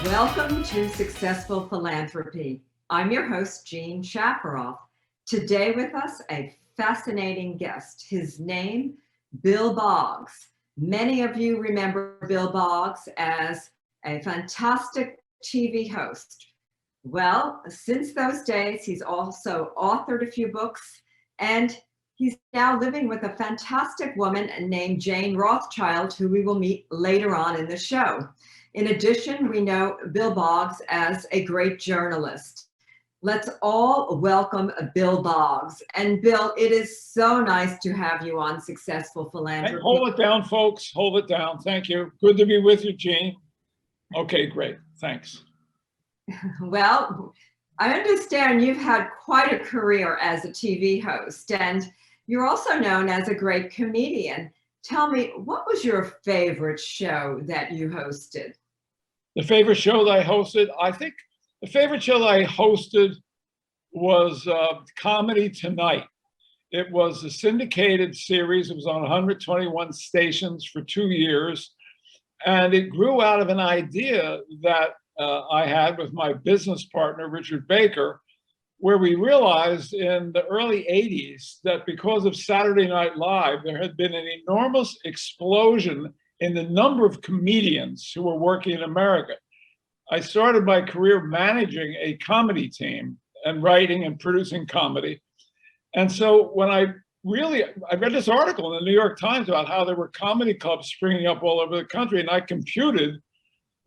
Welcome to Successful Philanthropy. I'm your host, Jean Shafiroff. Today with us, a fascinating guest. His name, Bill Boggs. Many of you remember Bill Boggs as a fantastic TV host. Well, since those days, he's also authored a few books, and he's now living with a fantastic woman named Jane Rothschild, who we will meet later on in the show. In addition, we know Bill Boggs as a great journalist. Let's all welcome Bill Boggs. And Bill, it is so nice to have you on Successful Philanthropy. Hold it down, folks. Hold it down. Thank you. Good to be with you, Jean. Okay, great. Thanks. Well, I understand you've had quite a career as a TV host, and you're also known as a great comedian. Tell me, what was your favorite show that you hosted? The favorite show that I hosted, I think the favorite show that I hosted was Comedy Tonight. It was a syndicated series. It was on 121 stations for 2 years. And it grew out of an idea that I had with my business partner, Richard Baker, where we realized in the early 80s that because of Saturday Night Live, there had been an enormous explosion in the number of comedians who were working in America. I started my career managing a comedy team and writing and producing comedy. And so when I read this article in the New York Times about how there were comedy clubs springing up all over the country, and I computed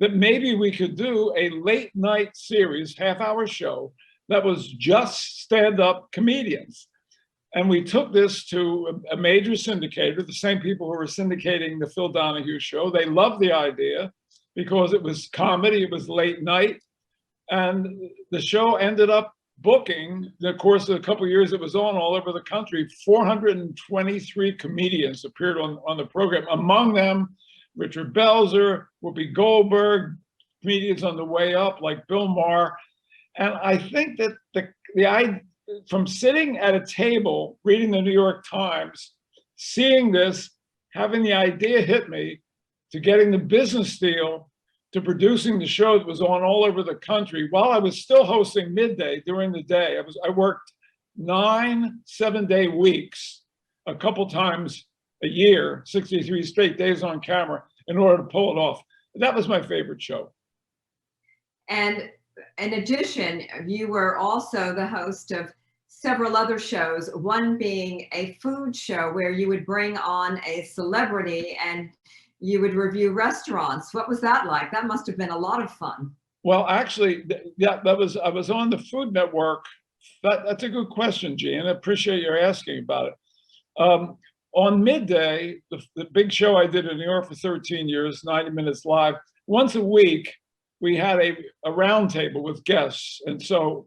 that maybe we could do a late night series, half-hour show, that was just stand-up comedians. And we took this to a major syndicator, the same people who were syndicating the Phil Donahue show. They loved the idea because it was comedy, it was late night. And the show ended up booking, in the course of a couple of years it was on all over the country, 423 comedians appeared on the program. Among them, Richard Belzer, Whoopi Goldberg, comedians on the way up like Bill Maher. And I think that the idea, from sitting at a table, reading the New York Times, seeing this, having the idea hit me, to getting the business deal, to producing the show that was on all over the country, while I was still hosting midday during the day. I worked 9 7-day weeks, a couple times a year, 63 straight days on camera in order to pull it off. That was my favorite show. And in addition, you were also the host of several other shows, one being a food show where you would bring on a celebrity and you would review restaurants. What was that like? That must have been a lot of fun. Well, actually, yeah, I was on the Food Network. That's a good question, Jean. I appreciate your asking about it. On midday, the big show I did in New York for 13 years, 90 Minutes Live, once a week, we had a roundtable with guests. And so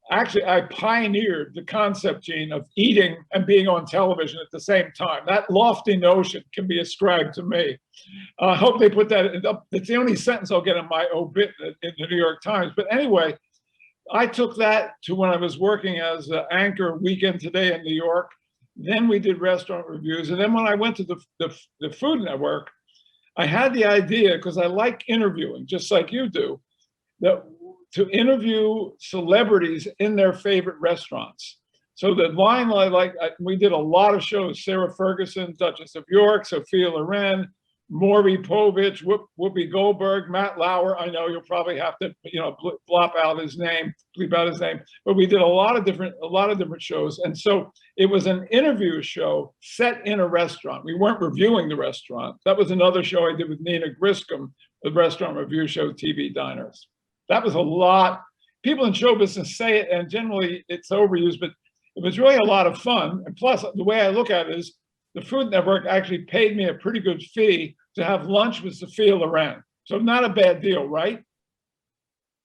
actually, I pioneered the concept, Jean, of eating and being on television at the same time. That lofty notion can be ascribed to me. I hope they put that up. It's the only sentence I'll get in my obit in the New York Times. But anyway, I took that to when I was working as an anchor Weekend Today in New York. Then we did restaurant reviews. And then when I went to the Food Network, I had the idea, because I like interviewing, just like you do, that to interview celebrities in their favorite restaurants. So the line we did a lot of shows: Sarah Ferguson, Duchess of York, Sophia Loren, Maury Povich, Whoopi Goldberg, Matt Lauer. I know you'll probably have to, bleep out his name. But we did a lot of different shows, and so it was an interview show set in a restaurant. We weren't reviewing the restaurant. That was another show I did with Nina Griscom, the restaurant review show, TV Diners. That was a lot. People in show business say it, and generally it's overused, but it was really a lot of fun. And plus, the way I look at it is, the Food Network actually paid me a pretty good fee to have lunch with Sophia Loren. So not a bad deal, right?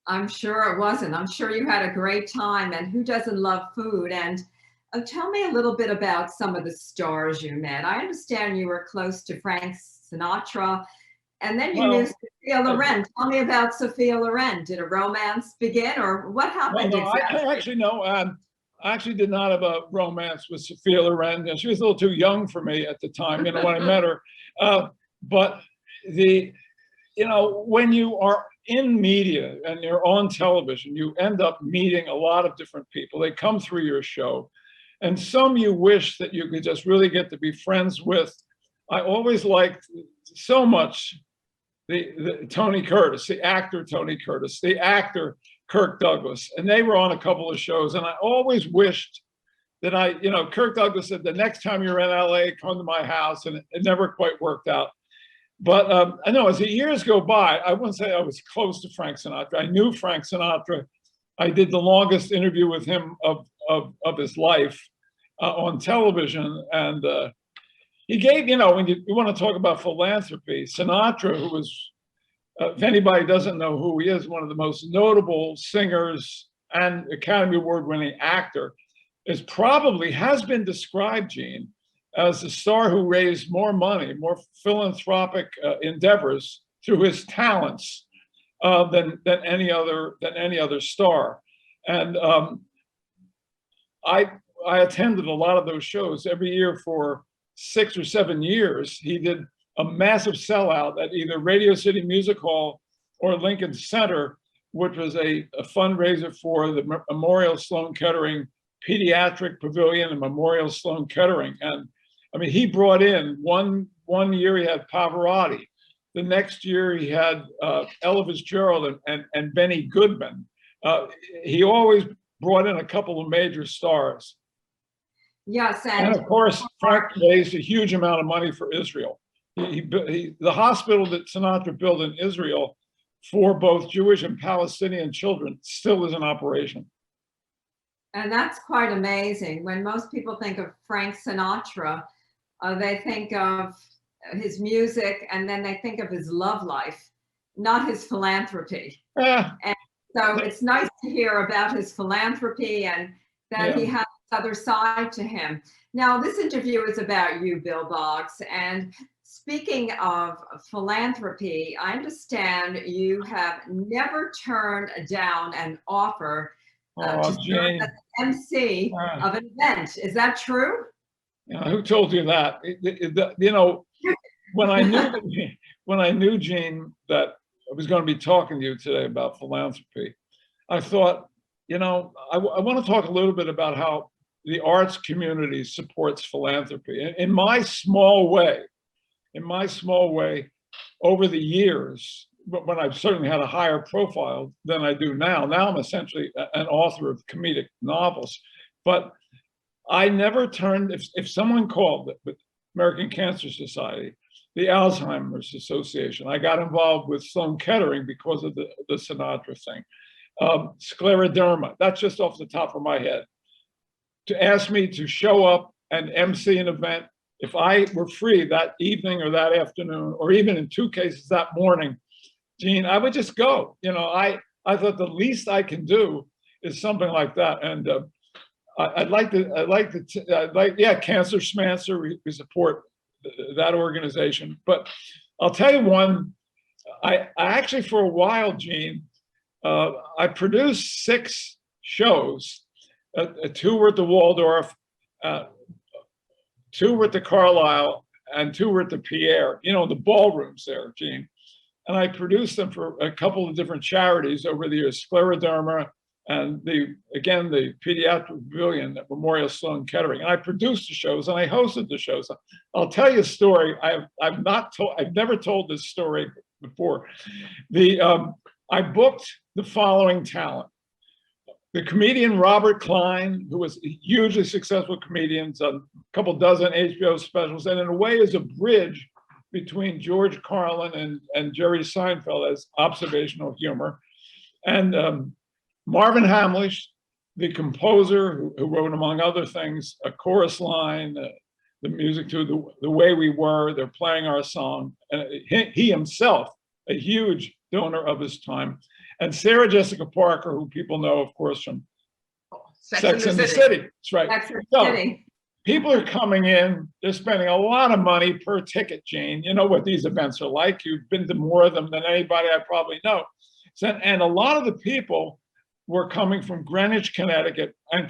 I'm sure it wasn't. I'm sure you had a great time, and who doesn't love food? And tell me a little bit about some of the stars you met. I understand you were close to Frank Sinatra, and then you knew Sophia Loren. Tell me about Sophia Loren. Did a romance begin, or what happened exactly? I actually did not have a romance with Sophia Loren. She was a little too young for me at the time, when I met her. But when you are in media and you're on television, you end up meeting a lot of different people. They come through your show, and some you wish that you could just really get to be friends with. I always liked so much the Tony Curtis, the actor Tony Curtis, the actor Kirk Douglas, and they were on a couple of shows, and I always wished that Kirk Douglas said, the next time you're in LA, come to my house, and it never quite worked out. But I know as the years go by, I wouldn't say I was close to Frank Sinatra. I knew Frank Sinatra. I did the longest interview with him of his life on television. And he gave, when you want to talk about philanthropy, Sinatra, who was, if anybody doesn't know who he is, one of the most notable singers and Academy Award-winning actor, has been described, Gene, as the star who raised more money, more philanthropic endeavors through his talents than any other star. And I attended a lot of those shows every year for 6 or 7 years. He did a massive sellout at either Radio City Music Hall or Lincoln Center, which was a fundraiser for the Memorial Sloan Kettering Pediatric Pavilion and Memorial Sloan Kettering. And I mean, he brought in one year he had Pavarotti. The next year he had Ella Fitzgerald and Benny Goodman. He always brought in a couple of major stars. Yes, and of course, Frank raised a huge amount of money for Israel. The hospital that Sinatra built in Israel for both Jewish and Palestinian children still is in operation. And that's quite amazing. When most people think of Frank Sinatra, they think of his music and then they think of his love life, not his philanthropy. And so it's nice to hear about his philanthropy and that he has this other side to him. Now, this interview is about you, Bill Boggs. And speaking of philanthropy, I understand you have never turned down an offer to serve as an MC of an event. Is that true? Who told you that? When I knew, Gene, that I was going to be talking to you today about philanthropy, I thought, I want to talk a little bit about how the arts community supports philanthropy. In my small way, over the years, when I've certainly had a higher profile than I do now. Now I'm essentially an author of comedic novels, but I never turned, if someone called the American Cancer Society, the Alzheimer's Association, I got involved with Sloan Kettering because of the Sinatra thing. Scleroderma, that's just off the top of my head. To ask me to show up and MC an event, if I were free that evening or that afternoon, or even in 2 cases that morning, Gene, I would just go. I thought the least I can do is something like that. And Cancer Schmancer, we support that organization. But I'll tell you one, I actually, for a while, Gene, I produced 6 shows. 2 were at the Waldorf, 2 were at the Carlisle, and 2 were at the Pierre, the ballrooms there, Gene. And I produced them for a couple of different charities over the years, Scleroderma and the Pediatric Pavilion at Memorial Sloan Kettering. And I produced the shows and I hosted the shows. I'll tell you a story. I've never told this story before. I booked the following talent. The comedian Robert Klein, who was a hugely successful comedian, a couple dozen HBO specials, and in a way is a bridge between George Carlin and Jerry Seinfeld as observational humor. And Marvin Hamlisch, the composer who wrote, among other things, a chorus line, the music to The Way We Were, They're Playing Our Song. And he himself, a huge donor of his time. And Sarah Jessica Parker, who people know, of course, from Sex and the City. That's right. Sex and the City. People are coming in, they're spending a lot of money per ticket, Gene. You know what these events are like. You've been to more of them than anybody I probably know. And a lot of the people were coming from Greenwich, Connecticut. And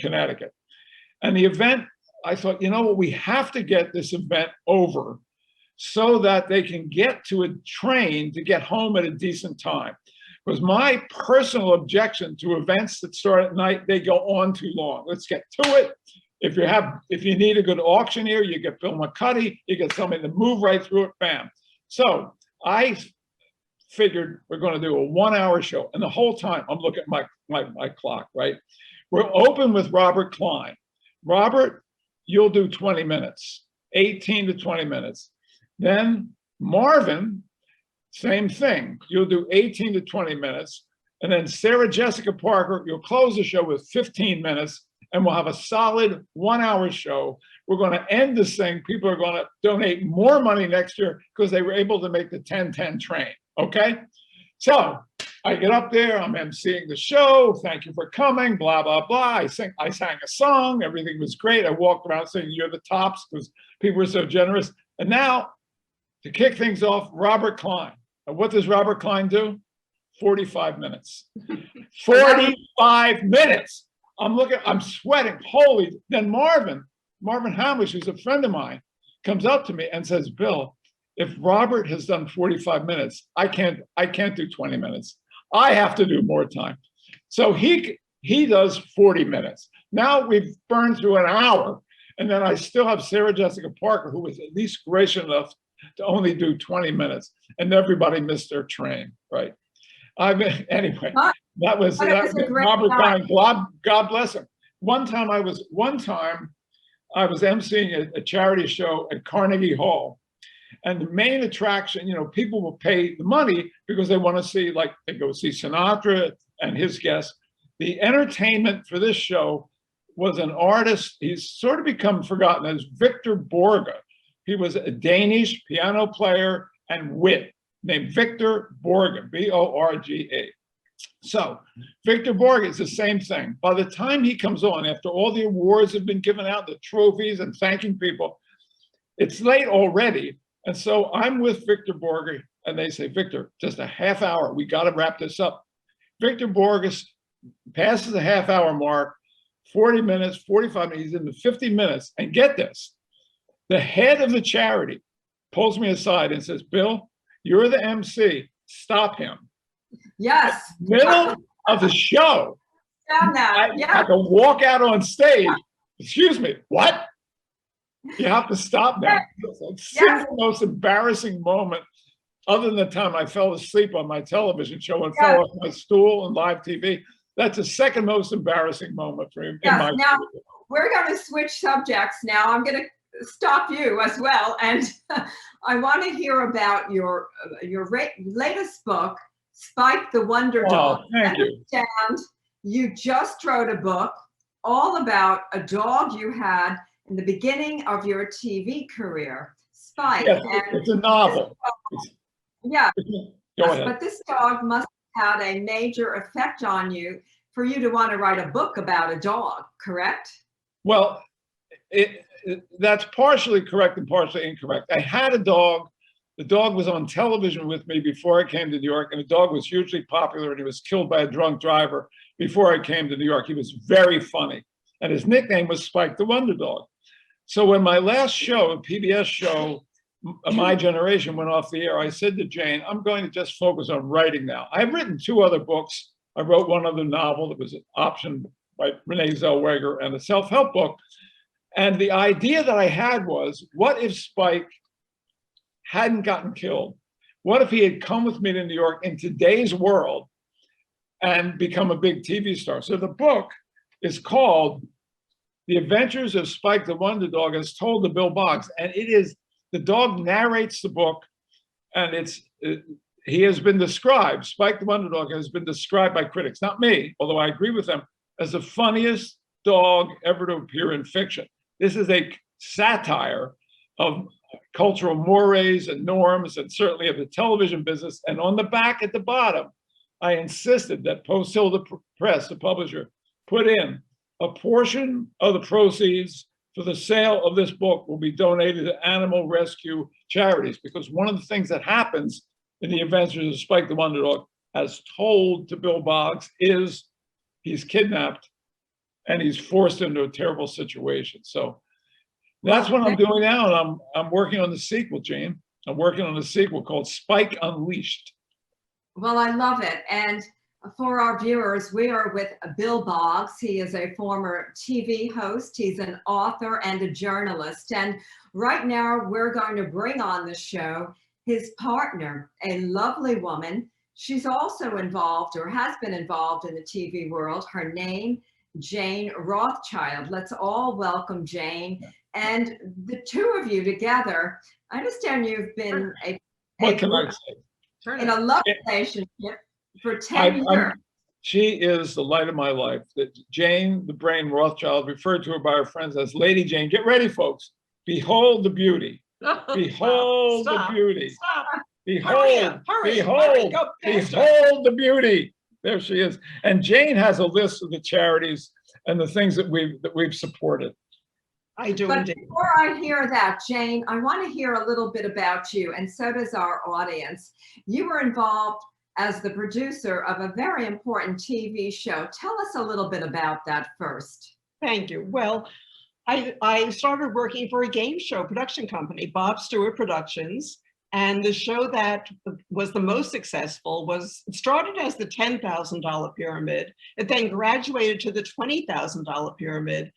the event, I thought, we have to get this event over so that they can get to a train to get home at a decent time. was my personal objection to events that start at night. They go on too long. Let's get to it. If you need a good auctioneer, you get Bill McCuddy, you get somebody to move right through it, bam. So I figured we're going to do a 1 hour show. And the whole time I'm looking at my clock, right? We're open with Robert Klein. Robert, you'll do 20 minutes, 18 to 20 minutes. Then Marvin, same thing. You'll do 18 to 20 minutes. And then Sarah Jessica Parker, you'll close the show with 15 minutes. And we'll have a solid 1 hour show. We're going to end this thing. People are going to donate more money next year because they were able to make the 10-10 train. Okay. So I get up there, I'm emceeing the show. Thank you for coming, blah, blah, blah. I sang a song. Everything was great. I walked around saying, you're the tops because people were so generous. And now to kick things off, Robert Klein. And what does Robert Klein do? 45 minutes. 45 minutes. I'm sweating. Holy. Then Marvin Hamish, who's a friend of mine, comes up to me and says, Bill, if Robert has done 45 minutes, I can't do 20 minutes. I have to do more time. So he does 40 minutes. Now we've burned through an hour, and then I still have Sarah Jessica Parker, who was at least gracious enough to only do 20 minutes, and everybody missed their train, right? Anyway, that was Robert Klein. God bless him. One time I was emceeing a charity show at Carnegie Hall. And the main attraction, people will pay the money because they want to see, like, they go see Sinatra and his guests. The entertainment for this show was an artist. He's sort of become forgotten as Victor Borge. He was a Danish piano player and wit named Victor Borge, B-O-R-G-E. So Victor Borge is the same thing. By the time he comes on, after all the awards have been given out, the trophies and thanking people, it's late already. And so I'm with Victor Borge, and they say, Victor, just a half hour. We got to wrap this up. Victor Borge passes the half hour mark, 40 minutes, 45 minutes, he's in the 50 minutes. And get this, the head of the charity pulls me aside and says, Bill, you're the MC. Stop him. Yes. Middle of the show. I had to walk out on stage. Excuse me, what? You have to stop now. It's the most embarrassing moment, other than the time I fell asleep on my television show and fell off my stool on live TV. That's the second most embarrassing moment for me. Now, we're going to switch subjects now. I'm going to stop you as well. And I want to hear about your latest book, Spike the Wonder Dog. Thank you. You just wrote a book all about a dog you had in the beginning of your TV career, Spike. Yes, it's a novel. Yeah. Go ahead. But this dog must have had a major effect on you for you to want to write a book about a dog, correct? Well, that's partially correct and partially incorrect. I had a dog. The dog was on television with me before I came to New York, and the dog was hugely popular, and he was killed by a drunk driver before I came to New York. He was very funny, and his nickname was Spike the Wonder Dog. So when my last show, a PBS show, My Generation, went off the air, I said to Jane, I'm going to just focus on writing now. I've written 2 other books. I wrote one other novel that was optioned by Renee Zellweger, and a self-help book. And the idea that I had was, what if Spike hadn't gotten killed? What if he had come with me to New York in today's world and become a big TV star? So the book is called The Adventures of Spike the Wonder Dog, as told to Bill Boggs. And it is, the dog narrates the book, and he has been described, Spike the Wonder Dog has been described by critics, not me, although I agree with them, as the funniest dog ever to appear in fiction. This is a satire of cultural mores and norms, and certainly of the television business. And on the back at the bottom, I insisted that Post Hilda Press, the publisher, put in a portion of the proceeds for the sale of this book will be donated to animal rescue charities, because one of the things that happens in the Adventures of Spike the Wonder Dog, as told to Bill Boggs, is he's kidnapped and he's forced into a terrible situation. So that's what I'm doing now, and I'm working on the sequel, Gene. I'm working on a sequel called Spike Unleashed. Well, I love it. And for our viewers, we are with Bill Boggs. He is a former TV host. He's an author and a journalist. And right now we're going to bring on the show his partner, a lovely woman. She's also involved or has been involved in the TV world. Her name, Jane Rothschild. Let's all welcome Jane. And the two of you together, I understand you've been What can I say? in a love relationship for 10 years. She is the light of my life. Jane, the brain Rothschild, referred to her by her friends as Lady Jane. Get ready, folks. Behold the beauty. Behold the beauty. Stop. Behold, Hurry, behold, go faster. behold the beauty. There she is. And Jane has a list of the charities and the things that we've supported. I do But indeed. before I hear that, Jane, I want to hear a little bit about you, and so does our audience. You were involved as the producer of a very important TV show. Tell us a little bit about that first. Thank you. Well, I started working for a game show production company, Bob Stewart Productions. And the show that was the most successful it started as the $10,000 pyramid. It then graduated to the $20,000 pyramid.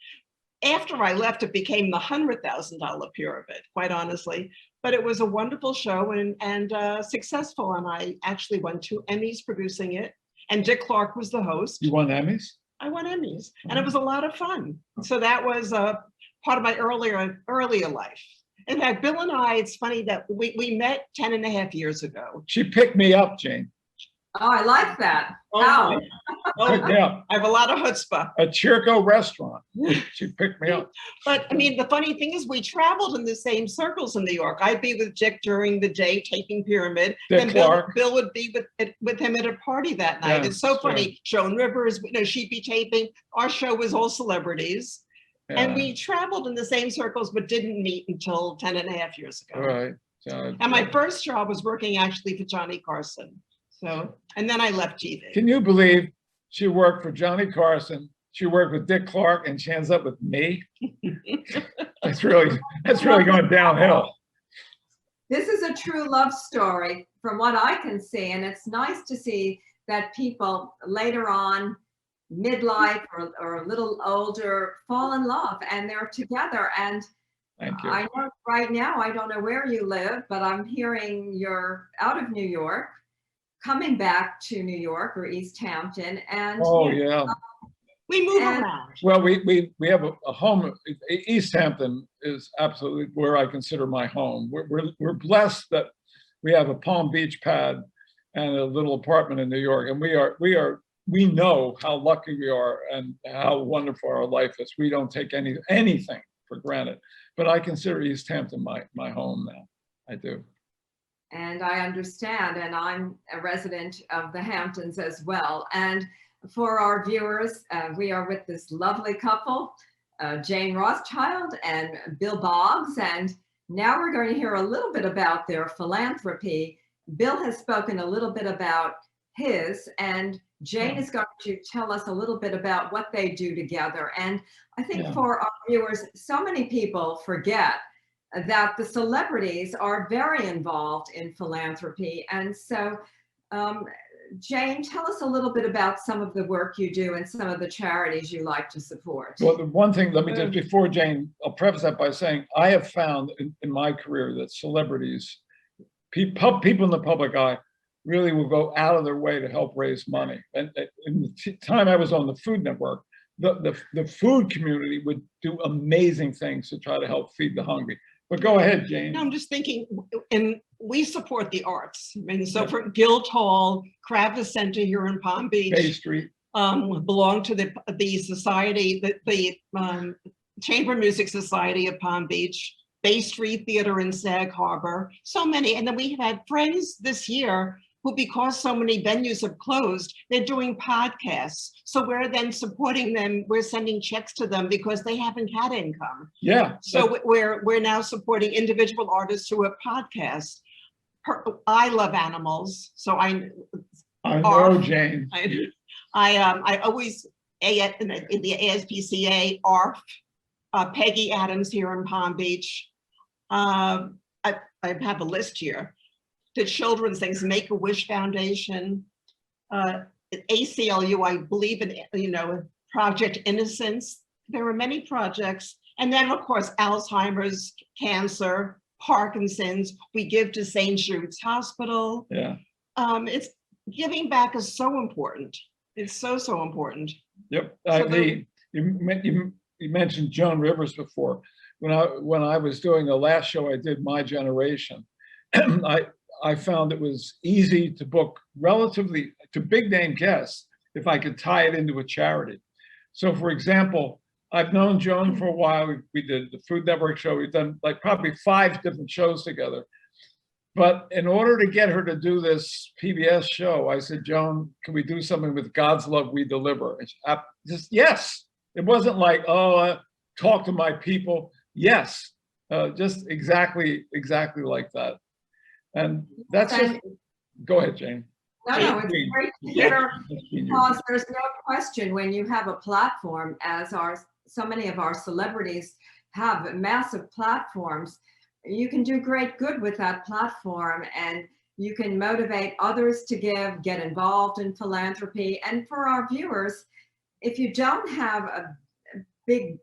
After I left, it became the $100,000 pyramid, quite honestly. But it was a wonderful show and successful. And I actually won 2 Emmys producing it. And Dick Clark was the host. You won Emmys? I won Emmys, and it was a lot of fun. So that was part of my earlier life. In fact, Bill and I, it's funny that we met 10 and a half years ago. She picked me up, Jane. Oh, I like that. Oh, How? Picked me up. I have a lot of chutzpah. At Chirco restaurant. She picked me up. But I mean, the funny thing is we traveled in the same circles in New York. I'd be with Dick during the day taping Pyramid. Dick and Clark. Bill would be with him at a party that night. Yeah, It's so sure. funny. Joan Rivers, she'd be taping. Our show was all celebrities. And we traveled in the same circles, but didn't meet until 10 and a half years ago. Right. And my first job was working actually for Johnny Carson. So, and then I left TV. Can you believe she worked for Johnny Carson? She worked with Dick Clark, and she ends up with me. That's really going downhill. This is a true love story from what I can see, and it's nice to see that people later on, midlife or a little older, fall in love and they're together. And Thank you. I know right now, I don't know where you live, but I'm hearing you're out of New York, coming back to New York or East Hampton. And Oh yeah. We move And- around. Well, we have a home. East Hampton is absolutely where I consider my home. We're blessed that we have a Palm Beach pad and a little apartment in New York, and we know how lucky we are and how wonderful our life is. We don't take anything for granted. But I consider East Hampton my home now. I do. And I understand, and I'm a resident of the Hamptons as well. And for our viewers, we are with this lovely couple, Jane Rothschild and Bill Boggs. And now we're going to hear a little bit about their philanthropy. Bill has spoken a little bit about his, and Jane is going to tell us a little bit about what they do together. And I think for our viewers, so many people forget that the celebrities are very involved in philanthropy. And so, Jane, tell us a little bit about some of the work you do and some of the charities you like to support. Well, the one thing, let me just, before Jane, I'll preface that by saying, I have found in my career that celebrities, people in the public eye, really will go out of their way to help raise money. And in the time I was on the Food Network, the food community would do amazing things to try to help feed the hungry. But go ahead, Jane. No, I'm just thinking, and we support the arts. I mean, so for Guildhall, Kravis Center here in Palm Beach, Bay Street. belong to the society, the Chamber Music Society of Palm Beach, Bay Street Theater in Sag Harbor, so many. And then we have had friends this year who, because so many venues have closed, they're doing podcasts. So we're then supporting them. We're sending checks to them because they haven't had income. Yeah. So we're now supporting individual artists who have podcasts. I love animals, so I know, Jane. I always in the ASPCA, ARF, Peggy Adams here in Palm Beach. I have a list here. the children's things, Make-A-Wish Foundation, ACLU, I believe in, Project Innocence. There are many projects. And then, of course, Alzheimer's, cancer, Parkinson's. We give to St. Jude's Hospital. Yeah. It's giving back is so important. It's so, so important. Yep. So You mentioned Joan Rivers before. When I was doing the last show I did, My Generation, I found it was easy to book relatively to big name guests if I could tie it into a charity. So, for example, I've known Joan for a while. We did the Food Network show. We've done like probably 5 different shows together. But in order to get her to do this PBS show, I said, Joan, can we do something with God's Love We Deliver? And she, just yes. It wasn't like, talk to my people. Yes, just exactly like that. And that's just, go ahead, Jane. No, it's great to hear, because there's no question when you have a platform, as so many of our celebrities have massive platforms, you can do great good with that platform, and you can motivate others to give, get involved in philanthropy. And for our viewers, if you don't have a big,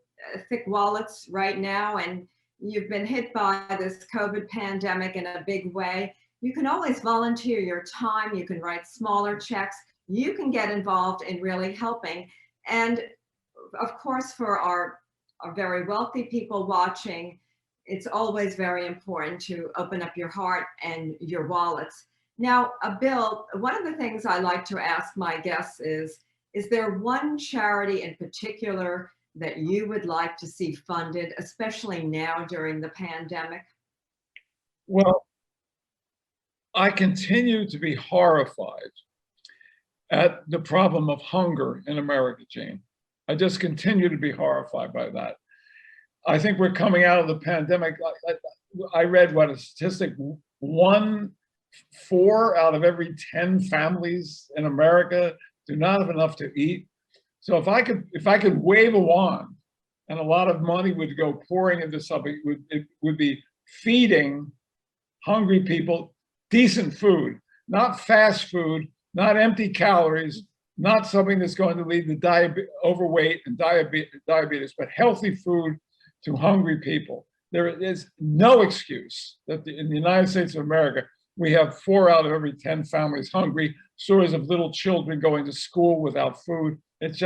thick wallets right now, and you've been hit by this COVID pandemic in a big way, you can always volunteer your time. You can write smaller checks. You can get involved in really helping. And of course, for our very wealthy people watching, it's always very important to open up your heart and your wallets. Now, Bill, one of the things I like to ask my guests is there one charity in particular that you would like to see funded, especially now during the pandemic? Well, I continue to be horrified at the problem of hunger in America, Jane. I just continue to be horrified by that. I think we're coming out of the pandemic. I read a statistic, 4 out of every 10 families in America do not have enough to eat. So if I could wave a wand and a lot of money would go pouring into something, it would be feeding hungry people decent food, not fast food, not empty calories, not something that's going to lead to overweight and diabetes, but healthy food to hungry people. There is no excuse that in the United States of America, we have 4 out of every 10 families hungry, stories of little children going to school without food. It's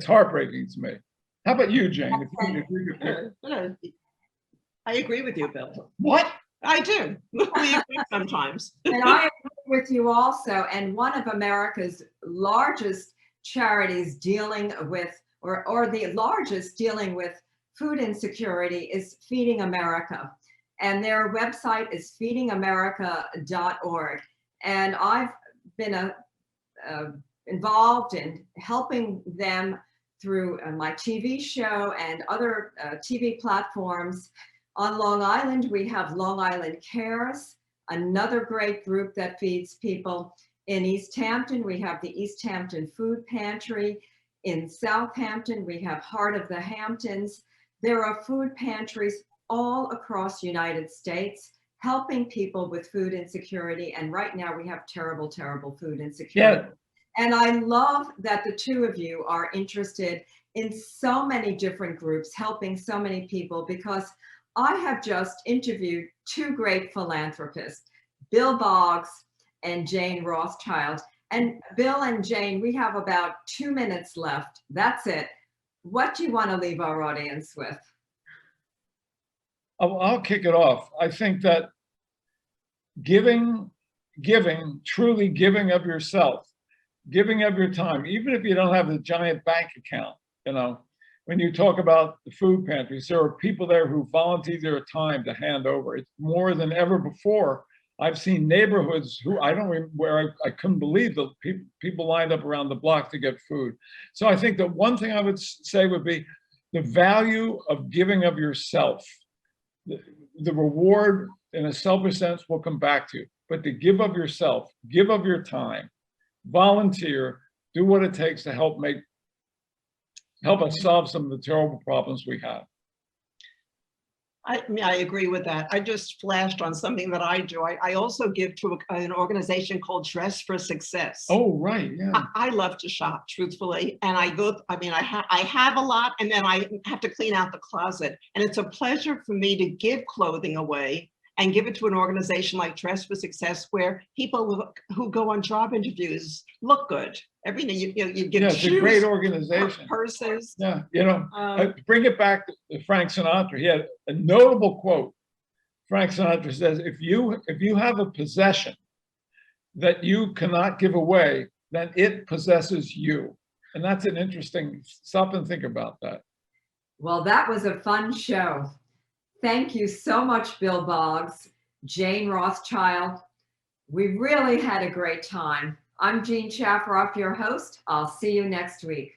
heartbreaking to me. How about you, Jane? If you agree with me. I agree with you, Bill. What? I do. We agree sometimes. And I agree with you also. And one of America's largest charities dealing with, or the largest dealing with food insecurity is Feeding America. And their website is feedingamerica.org. And I've been involved in helping them through my TV show and other TV platforms. On Long Island, we have Long Island Cares, another great group that feeds people. In East Hampton, we have the East Hampton Food Pantry. In Southampton, we have Heart of the Hamptons. There are food pantries all across the United States helping people with food insecurity. And right now we have terrible, terrible food insecurity. Yeah. And I love that the two of you are interested in so many different groups, helping so many people, because I have just interviewed 2 great philanthropists, Bill Boggs and Jane Rothschild. And Bill and Jane, we have about 2 minutes left. That's it. What do you want to leave our audience with? I'll kick it off. I think that giving, truly giving of yourself, giving of your time, even if you don't have a giant bank account, when you talk about the food pantries, there are people there who volunteer their time to hand over. It's more than ever before. I've seen neighborhoods where I couldn't believe the people lined up around the block to get food. So I think that one thing I would say would be the value of giving of yourself. The reward in a selfish sense will come back to you, but to give of yourself, give of your time, volunteer, do what it takes to help us solve some of the terrible problems we have. I mean, I agree with that. I just flashed on something that I do. I also give to an organization called Dress for Success. Oh, right, yeah. I love to shop, truthfully, and I go. I mean, I have a lot, and then I have to clean out the closet. And it's a pleasure for me to give clothing away and give it to an organization like Dress for Success, where people who go on job interviews look good. Everything you give Yeah, it's shoes, a great organization. purses. Yeah, bring it back to Frank Sinatra. He had a notable quote. Frank Sinatra says, if you have a possession that you cannot give away, then it possesses you. And that's an interesting, stop and think about that. Well, that was a fun show. Thank you so much, Bill Boggs, Jane Rothschild. We really had a great time. I'm Jean Shafiroff, your host. I'll see you next week.